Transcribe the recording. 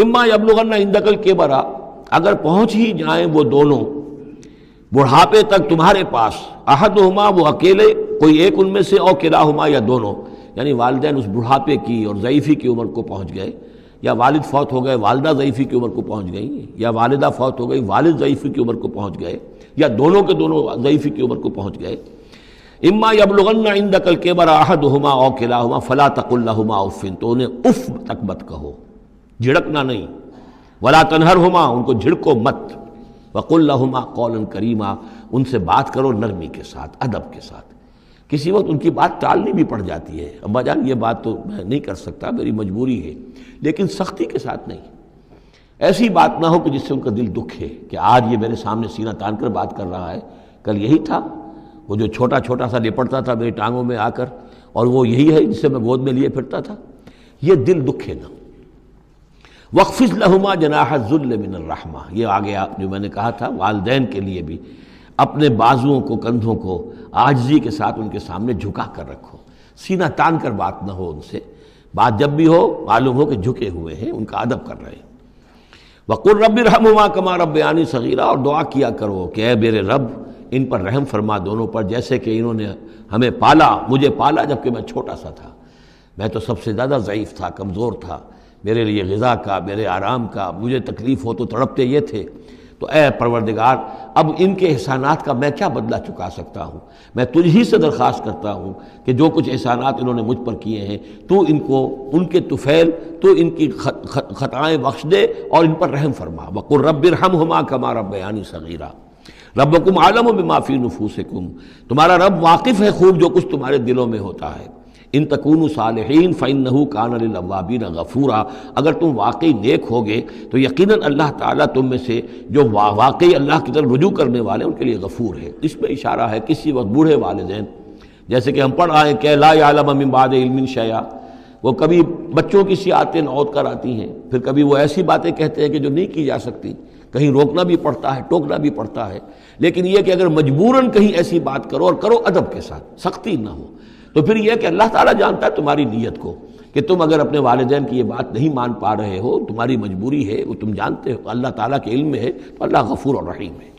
اما یبلغن عندک الکبر، اگر پہنچ ہی جائیں وہ دونوں بڑھاپے تک تمہارے پاس، احدہما وہ اکیلے کوئی ایک ان میں سے، او کلاہما یا دونوں، یعنی والدین اس بڑھاپے کی اور ضعیفی کی عمر کو پہنچ گئے، یا والد فوت ہو گئے والدہ ضعیفی کی عمر کو پہنچ گئی، یا والدہ فوت ہو گئی والد ضعیفی کی عمر کو پہنچ گئے، یا دونوں کے دونوں ضعیفی کی عمر کو پہنچ گئے، اما یبلغن عندک الکبر احدہما او کلاہما فلا تقل لہما اف، تو انہیں اف تک مت کہو، جھڑکنا نہیں، ولا تنہرہما، ان کو جھڑکو مت، وقل لہما قولا کریما، ان سے بات کرو نرمی کے ساتھ، ادب کے ساتھ۔ کسی وقت ان کی بات ٹالنی بھی پڑ جاتی ہے، ابا جان یہ بات تو میں نہیں کر سکتا، میری مجبوری ہے، لیکن سختی کے ساتھ نہیں، ایسی بات نہ ہو کہ جس سے ان کا دل دکھے کہ آج یہ میرے سامنے سینہ تان کر بات کر رہا ہے، کل یہی تھا وہ جو چھوٹا چھوٹا سا لپٹتا تھا میری ٹانگوں میں آ کر، اور وہ یہی ہے جسے میں گود میں لیے پھرتا تھا، یہ دل دکھے نہ۔ وَاخْفِضْ لَهُمَا جَنَاحَ الذُّلِّ مِنَ الرَّحْمَةِ، یہ آگے آپ جو میں نے کہا تھا والدین کے لیے بھی اپنے بازوؤں کو کندھوں کو عاجزی کے ساتھ ان کے سامنے جھکا کر رکھو، سینہ تان کر بات نہ ہو ان سے، بات جب بھی ہو معلوم ہو کہ جھکے ہوئے ہیں، ان کا ادب کر رہے ہیں۔ وَقُلْ رَبِّ ارْحَمْهُمَا كَمَا رَبَّيَانِي صَغِيرًا، اور دعا کیا کرو کہ اے میرے رب ان پر رحم فرما دونوں پر، جیسے کہ انہوں نے ہمیں پالا، مجھے پالا جبکہ میں چھوٹا سا تھا، میں تو سب سے زیادہ ضعیف تھا، کمزور تھا، میرے لیے غذا کا، میرے آرام کا، مجھے تکلیف ہو تو تڑپتے یہ تھے، تو اے پروردگار اب ان کے احسانات کا میں کیا بدلہ چکا سکتا ہوں، میں تجھ ہی سے درخواست کرتا ہوں کہ جو کچھ احسانات انہوں نے مجھ پر کیے ہیں تو ان کو ان کے طفیل، تو ان کی خطائیں بخش دے اور ان پر رحم فرما۔ وَقُلْ رَبِّ ارْحَمْهُمَا كَمَا رَبَّيَانِي صَغِيرًا ربکم عالم بما فی نفوسکم، تمہارا رب واقف ہے خوب جو کچھ تمہارے دلوں میں ہوتا ہے، ان تکونوا صالحین فإنہ کان للأوابین غفورا، اگر تم واقعی نیک ہوگے تو یقیناً اللہ تعالیٰ تم میں سے جو واقعی اللہ کی طرف رجوع کرنے والے ان کے لیے غفور ہے۔ اس میں اشارہ ہے کسی وقت بوڑھے والدین، جیسے کہ ہم پڑھ آئے کہ لا یعلم من بعد علم شیئا، وہ کبھی بچوں کی سی آتیں نوت کر آتی ہیں، پھر کبھی وہ ایسی باتیں کہتے ہیں کہ جو نہیں کی جا سکتی، کہیں روکنا بھی پڑتا ہے، ٹوکنا بھی پڑتا ہے، لیکن یہ کہ اگر مجبوراً کہیں ایسی بات کرو اور کرو ادب کے ساتھ، سختی نہ ہو، تو پھر یہ کہ اللہ تعالیٰ جانتا ہے تمہاری نیت کو، کہ تم اگر اپنے والدین کی یہ بات نہیں مان پا رہے ہو، تمہاری مجبوری ہے، وہ تم جانتے ہو، اللہ تعالیٰ کے علم میں ہے، تو اللہ غفور اور رحیم ہے۔